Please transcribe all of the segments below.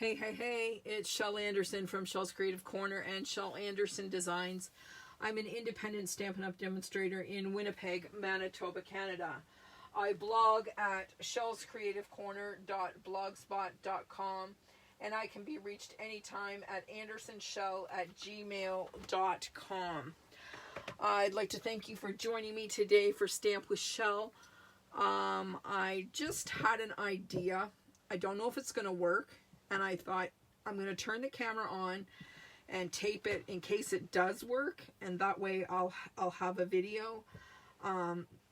Hey, it's Shel Anderson from Shel's Creative Corner and Shel Anderson Designs. I'm an independent Stampin' Up! Demonstrator in Winnipeg, Manitoba, Canada. I blog at shelscreativecorner.blogspot.com and I can be reached anytime at andersonshel@gmail.com. I'd like to thank you for joining me today for Stamp with Shel. I just had an idea. I don't know if it's going to work. And I thought I'm going to turn the camera on and tape it in case it does work, and that way I'll have a video.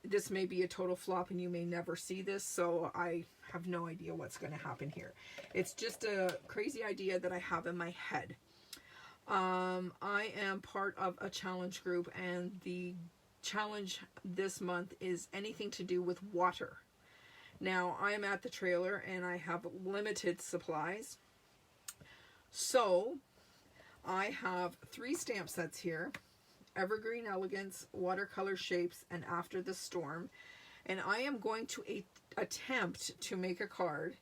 This may be a total flop and you may never see this, so I have no idea what's going to happen here. It's just a crazy idea that I have in my head. I am part of a challenge group, and the challenge this month is anything to do with water. Now, I am at the trailer and I have limited supplies. So, I have 3 stamp sets here. Evergreen Elegance, Watercolor Shapes, and After the Storm. And I am going to attempt to make a card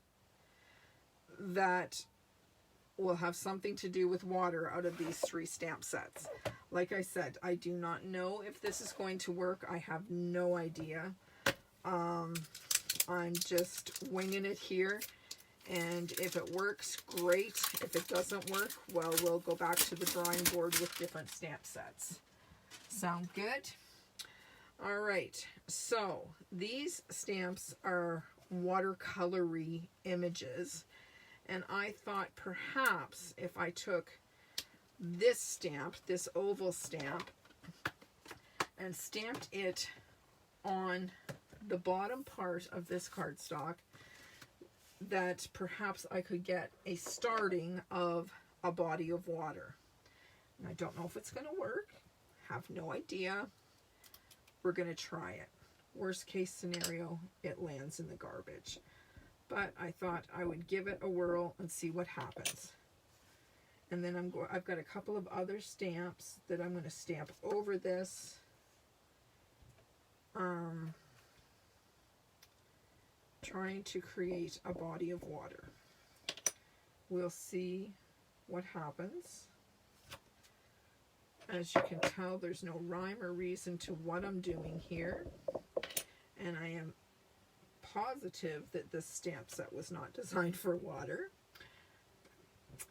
that will have something to do with water out of these 3 stamp sets. Like I said, I do not know if this is going to work. I have no idea. I'm just winging it here, and if it works, great. If it doesn't work, well, we'll go back to the drawing board with different stamp sets. Sound good? All right, so these stamps are watercolory images, and I thought perhaps if I took this stamp, this oval stamp, and stamped it on the bottom part of this cardstock, that perhaps I could get a starting of a body of water. And I don't know if it's going to work. Have no idea. We're going to try it. Worst case scenario, it lands in the garbage. But I thought I would give it a whirl and see what happens. And then I've got a couple of other stamps that I'm going to stamp over this. Trying to create a body of water. We'll see what happens. As you can tell, there's no rhyme or reason to what I'm doing here. And I am positive that this stamp set was not designed for water.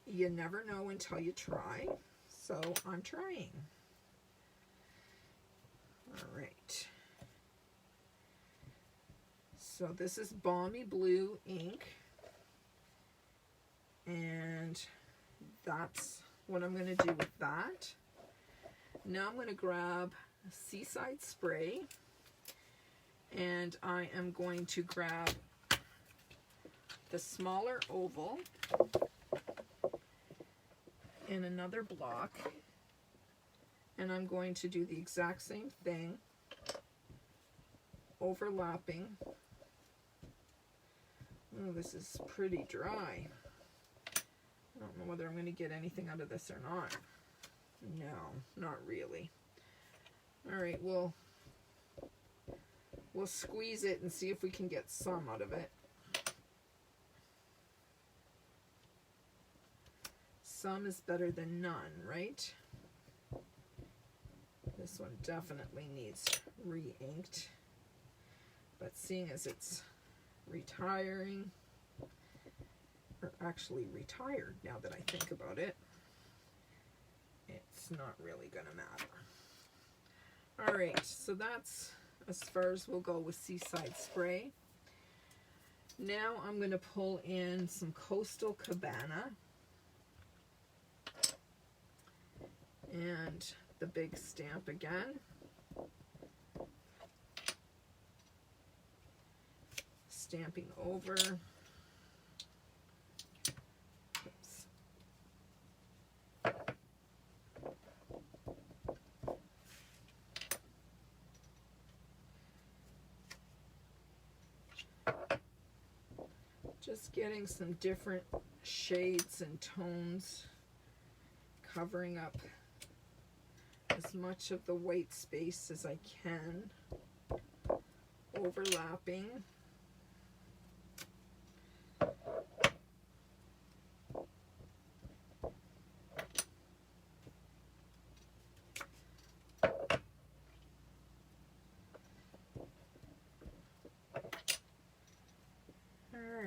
You never know until you try. So I'm trying. All right. So this is Balmy Blue ink, and that's what I'm going to do with that. Now I'm going to grab Seaside Spray, and I am going to grab the smaller oval in another block, and I'm going to do the exact same thing, overlapping. Oh, this is pretty dry. I don't know whether I'm going to get anything out of this or not. No, not really. All right, we'll squeeze it and see if we can get some out of it. Some is better than none, right? This one definitely needs re-inked. But seeing as it's retiring, or actually retired now that I think about it, it's not really gonna matter. All right, so that's as far as we'll go with Seaside Spray. Now I'm going to pull in some Coastal Cabana and the big stamp again. Stamping over. Oops. Just getting some different shades and tones, covering up as much of the white space as I can, overlapping.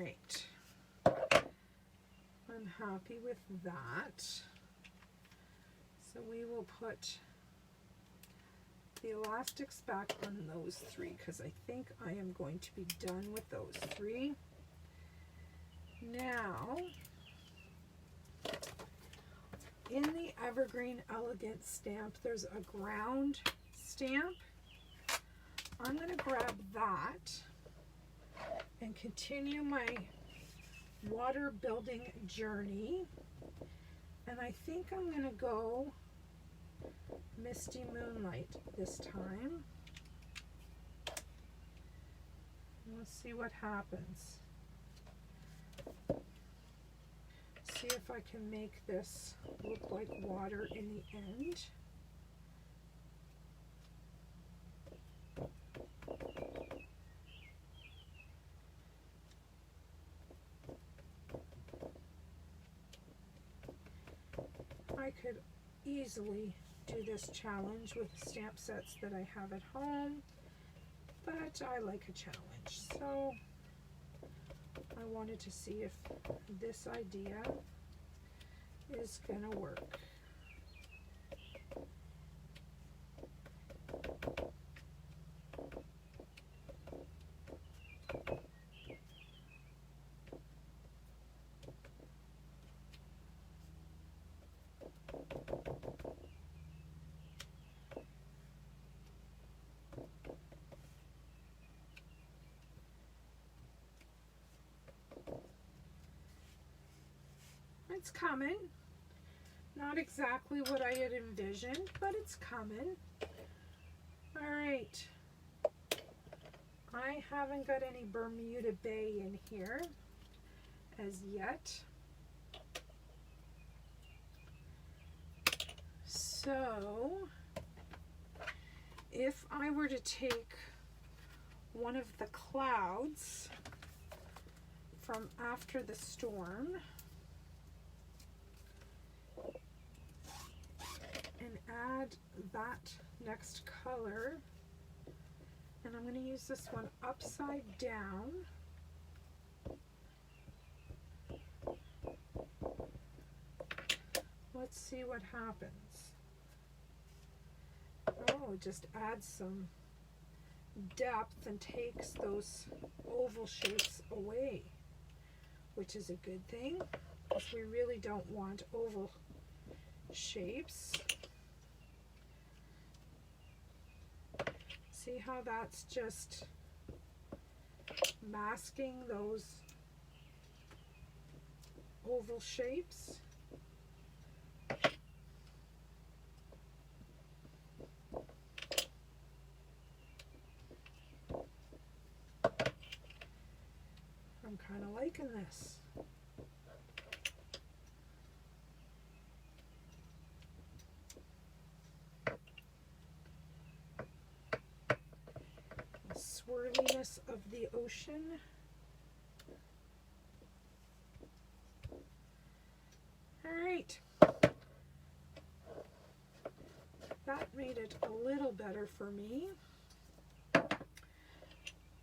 right. I'm happy with that. So we will put the elastics back on those three because I think I am going to be done with those three. Now, in the Evergreen Elegant stamp, there's a ground stamp. I'm going to grab that and continue my water building journey. And I think I'm going to go Misty Moonlight this time. Let's see what happens. See if I can make this look like water in the end. I could easily do this challenge with stamp sets that I have at home, but I like a challenge, so I wanted to see if this idea is gonna work. It's coming. Not exactly what I had envisioned, but it's coming. All right. I haven't got any Bermuda Bay in here as yet. So, if I were to take one of the clouds from After the Storm and add that next color, and I'm going to use this one upside down. Let's see what happens. Oh, it just adds some depth and takes those oval shapes away, which is a good thing because we really don't want oval shapes. See how that's just masking those oval shapes? I'm kind of liking this. Swirliness of the ocean. All right. That made it a little better for me.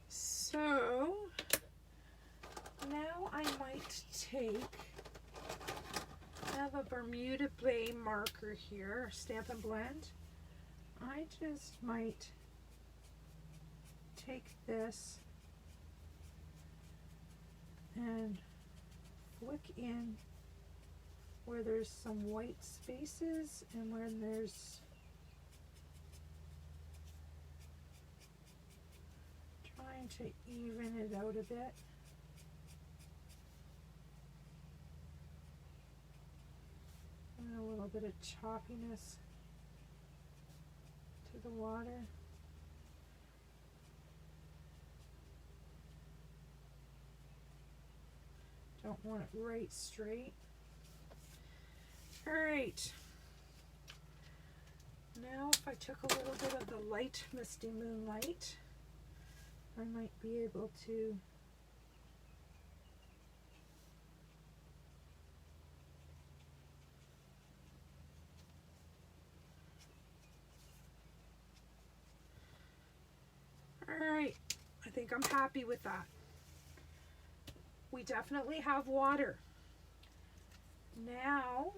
So now I might I have a Bermuda Bay marker here, Stampin' Blend. I just might take this and flick in where there's some white spaces and where there's trying to even it out a bit. And a little bit of choppiness to the water. Don't want it right straight. All right. Now if I took a little bit of the light Misty Moonlight, I might be able to all right, I think I'm happy with that. we definitely have water. Now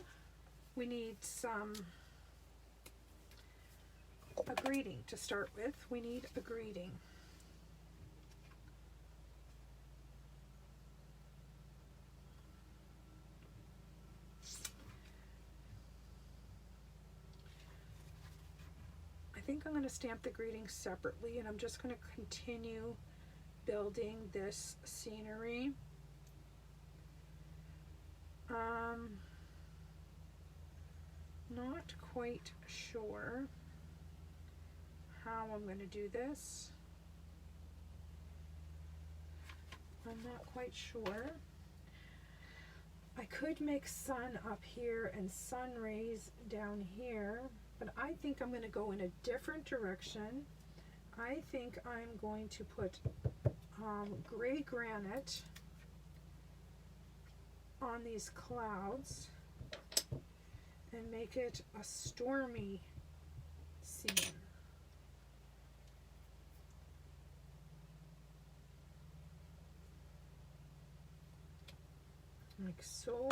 we need some a greeting to start with. We need a greeting. I think I'm going to stamp the greeting separately, and I'm just going to continue building this scenery. Not quite sure how I'm going to do this. I'm not quite sure. I could make sun up here and sun rays down here, but I think I'm going to go in a different direction. I think I'm going to put gray granite on these clouds and make it a stormy scene. Like so.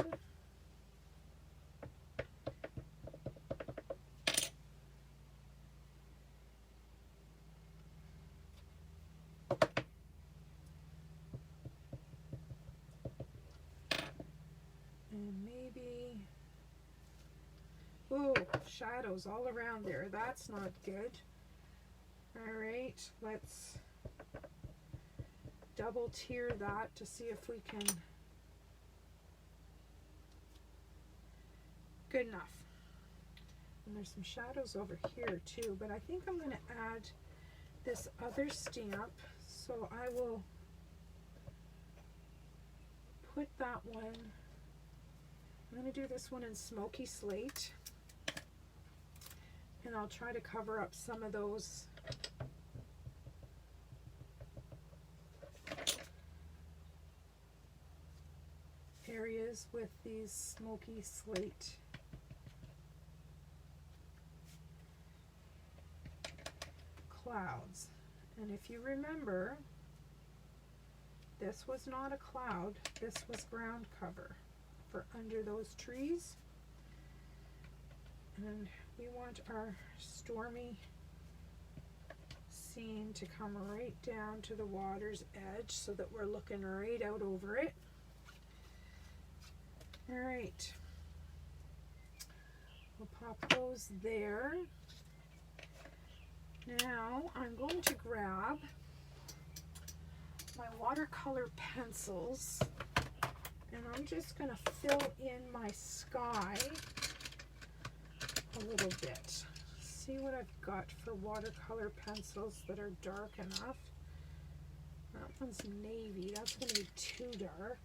And maybe, oh, shadows all around there. That's not good. All right, let's double tier that to see if we can. Good enough. And there's some shadows over here too, but I think I'm going to add this other stamp, so I will put that one. I'm going to do this one in smoky slate, and I'll try to cover up some of those areas with these smoky slate clouds. And if you remember, this was not a cloud, this was ground cover for under those trees. And we want our stormy scene to come right down to the water's edge so that we're looking right out over it. All right, we'll pop those there. Now I'm going to grab my watercolor pencils, and I'm just going to fill in my sky a little bit. See what I've got for watercolor pencils that are dark enough. That one's navy. That's going to be too dark.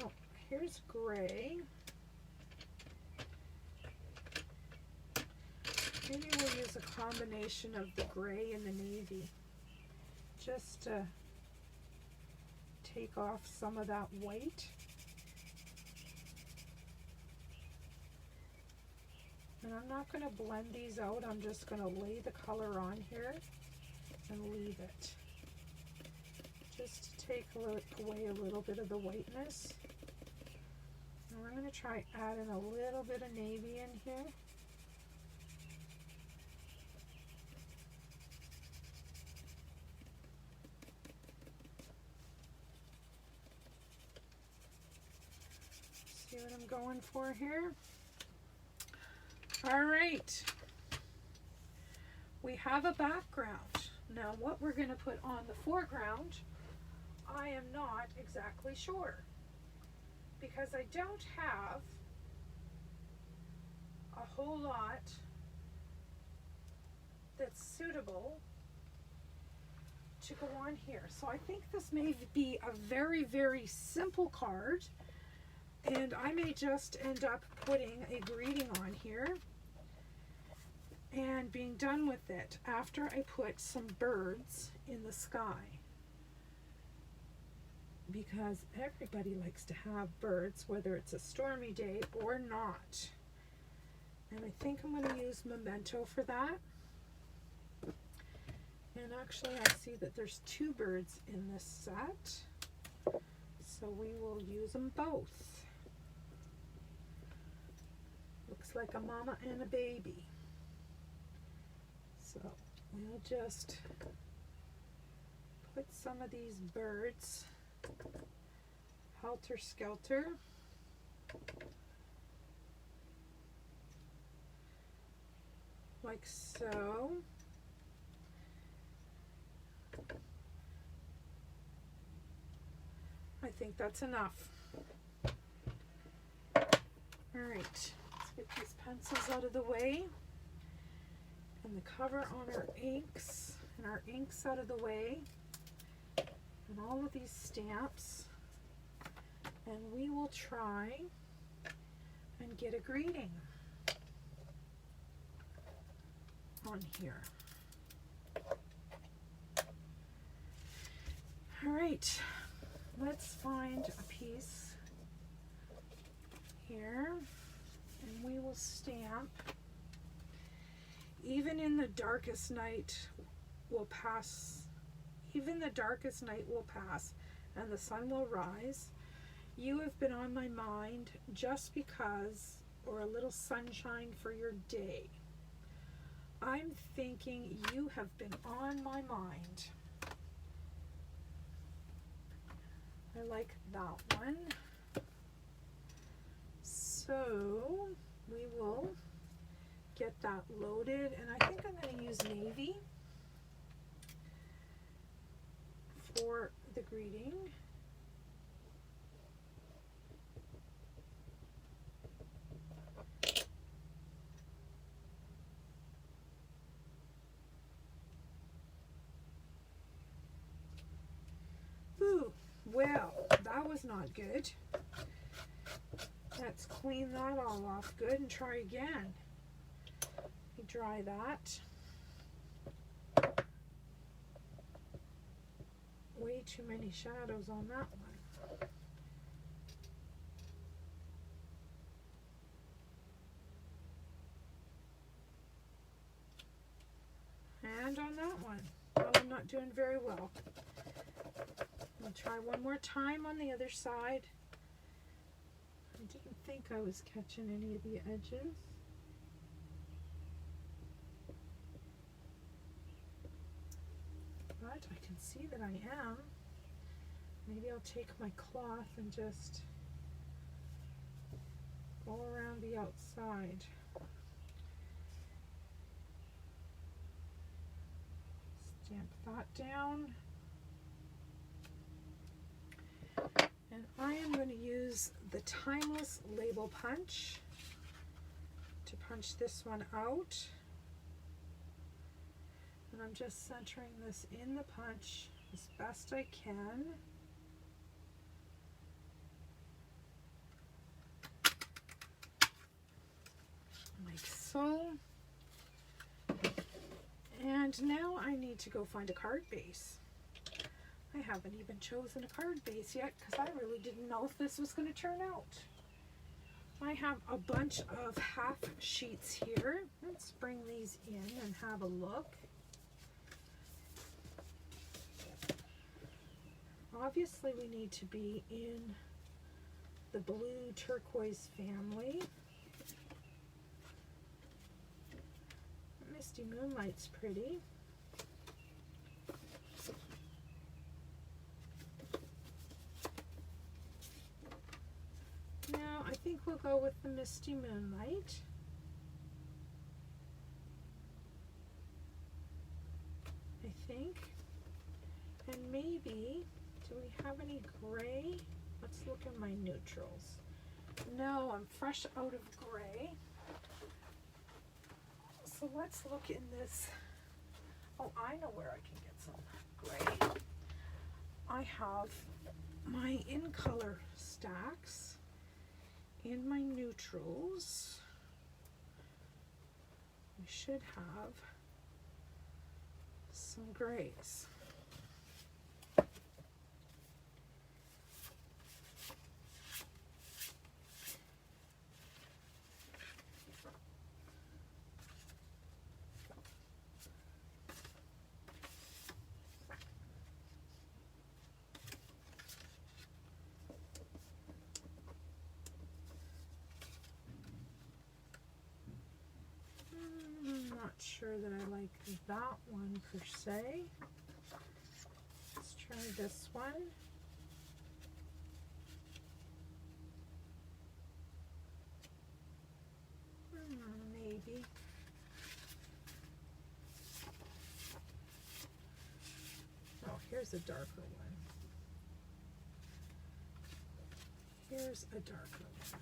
Oh, here's gray. Maybe we'll use a combination of the gray and the navy just to take off some of that white. And I'm not going to blend these out, I'm just going to lay the color on here and leave it. Just to take away a little bit of the whiteness. And we're going to try adding a little bit of navy in here. See what I'm going for here? All right, we have a background. Now what we're going to put on the foreground, I am not exactly sure, because I don't have a whole lot that's suitable to go on here. So I think this may be a very, very simple card, and I may just end up putting a greeting on here and being done with it after I put some birds in the sky, because everybody likes to have birds, whether it's a stormy day or not. And I think I'm going to use Memento for that. And actually I see that there's 2 birds in this set, so we will use them both. Looks like a mama and a baby. So we'll just put some of these birds helter-skelter. Like so. I think that's enough. All right, let's get these pencils out of the way and the cover on our inks, and our inks out of the way, and all of these stamps, and we will try and get a greeting on here. All right, let's find a piece here, and we will stamp. Even in the darkest night will pass, even the darkest night will pass, and the sun will rise. You have been on my mind just because, or a little sunshine for your day. I'm thinking you have been on my mind. I like that one. So we will get that loaded, and I think I'm going to use navy for the greeting. Ooh, well, that was not good. Let's clean that all off good and try again. Dry that. Way too many shadows on that one. And on that one. Well, I'm not doing very well. I'll try one more time on the other side. I didn't think I was catching any of the edges. But I can see that I am. Maybe I'll take my cloth and just go around the outside. Stamp that down. And I am going to use the Timeless Label Punch to punch this one out. And I'm just centering this in the punch as best I can. Like so. And now I need to go find a card base. I haven't even chosen a card base yet because I really didn't know if this was going to turn out. I have a bunch of half sheets here. Let's bring these in and have a look. Obviously we need to be in the blue turquoise family. Misty Moonlight's pretty. Now I think we'll go with the Misty Moonlight. I think. And maybe, do we have any gray? Let's look at my neutrals. No, I'm fresh out of gray. So let's look in this. Oh, I know where I can get some gray. I have my in color stacks in my neutrals. We should have some grays. sure that I like that one per se. Let's try this one. Maybe. Oh, here's a darker one. Here's a darker one.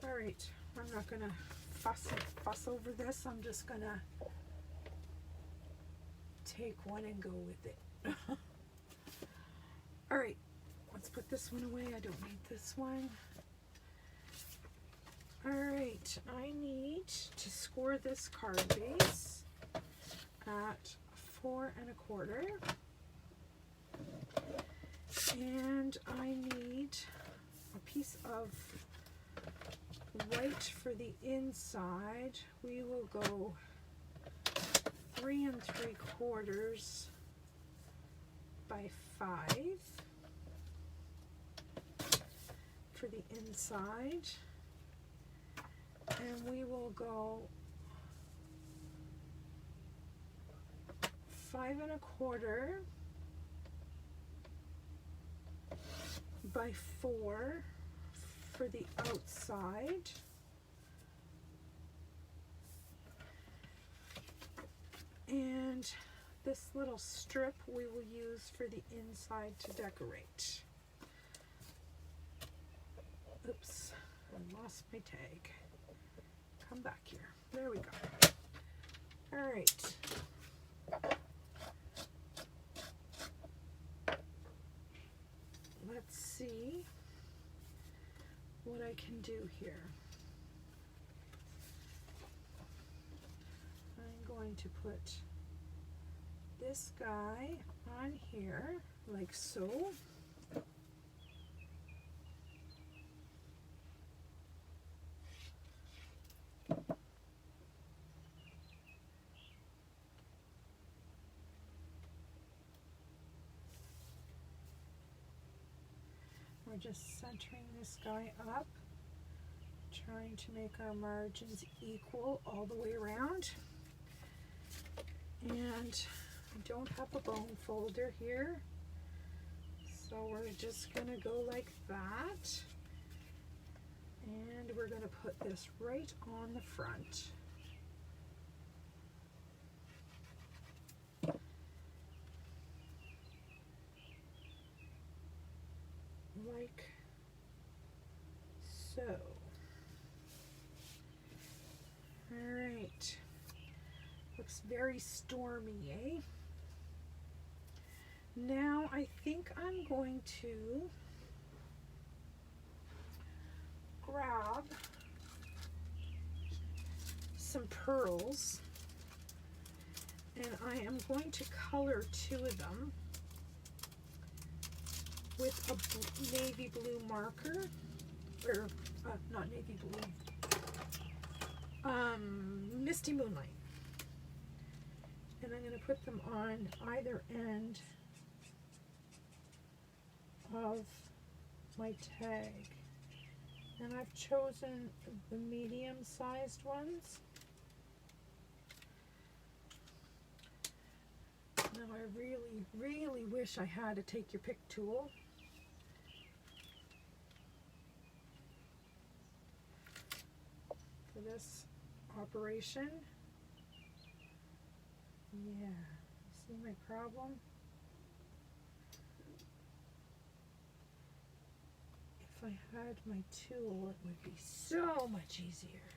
All right, I'm not gonna fuss over this. I'm just gonna take one and go with it. All right, let's put this one away. I don't need this one. All right, I need to score this card base at 4 1/4, and I need a piece of white for the inside. We will go 3 3/4 by 5 for the inside, and we will go 5 1/4 by 4 for the outside, and this little strip we will use for the inside to decorate. Oops, I lost my tag. Come back here. There we go. All right. Let's see what I can do here. I'm going to put this guy on here like so. We're just centering this guy up, trying to make our margins equal all the way around. And I don't have a bone folder here, so we're just going to go like that. And we're going to put this right on the front. Like so. All right. Looks very stormy, eh? Now I think I'm going to grab some pearls, and I am going to color 2 of them with a navy blue marker, or not navy blue, Misty Moonlight. And I'm going to put them on either end of my tag. And I've chosen the medium-sized ones. Now I really, really wish I had a take your pick tool. For this operation. Yeah, see my problem? If I had my tool, it would be so much easier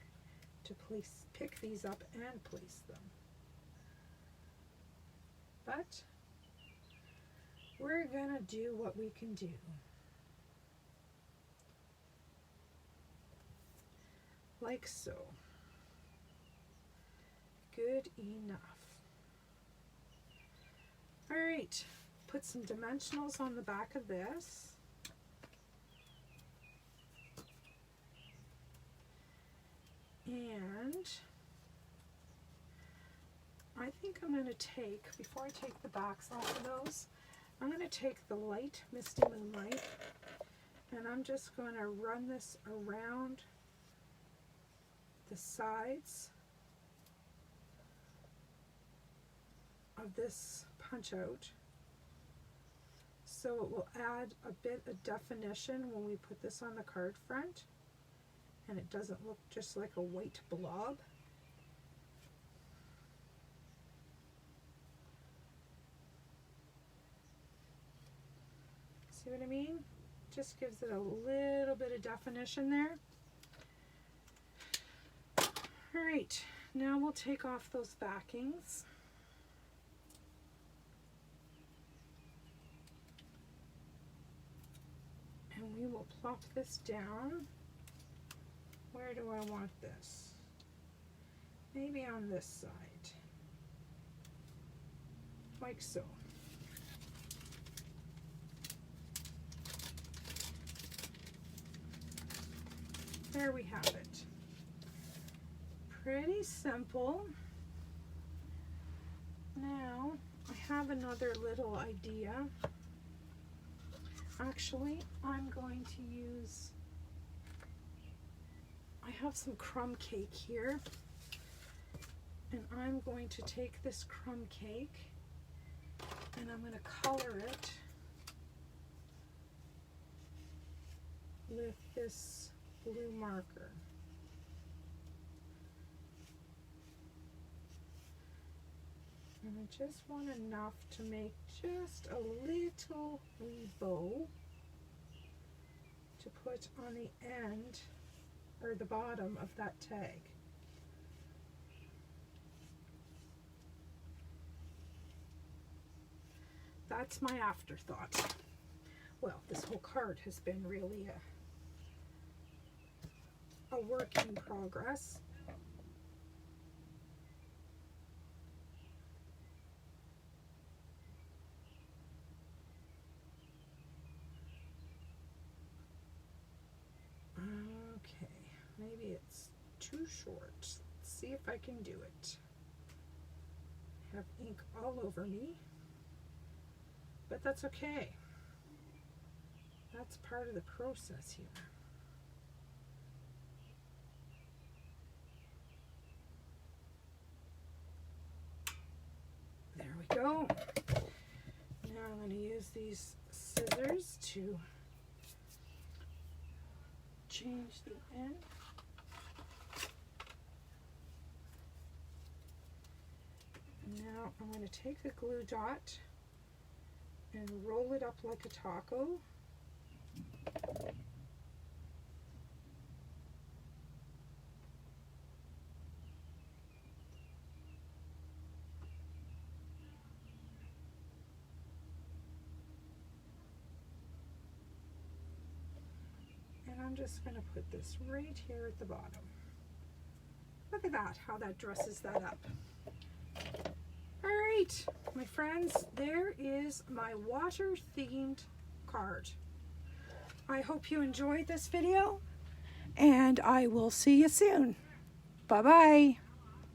to pick these up and place them. But we're gonna do what we can do. Like so. Good enough. All right, put some dimensionals on the back of this. And I think I'm going to take, before I take the backs off of those, I'm going to take the light Misty Moonlight, and I'm just going to run this around the sides of this punch out, so it will add a bit of definition when we put this on the card front, and it doesn't look just like a white blob. See what I mean? Just gives it a little bit of definition there. All right, now we'll take off those backings. And we will plop this down. Where do I want this? Maybe on this side, like so. There we have it. Pretty simple. Now, I have another little idea. Actually, I'm going to use, I have some crumb cake here, and I'm going to take this crumb cake and I'm going to color it with this blue marker. And I just want enough to make just a little wee bow to put on the end or the bottom of that tag. That's my afterthought. Well, this whole card has been really a work in progress. Okay, maybe it's too short. Let's see if I can do it. I have ink all over me, but that's okay. That's part of the process here. There we go. Now I'm going to use these scissors to change the end. Now I'm going to take the glue dot and roll it up like a taco. And I'm just going to put this right here at the bottom. Look at that, how that dresses that up. All right, my friends, there is my water-themed card. I hope you enjoyed this video, and I will see you soon. Bye-bye.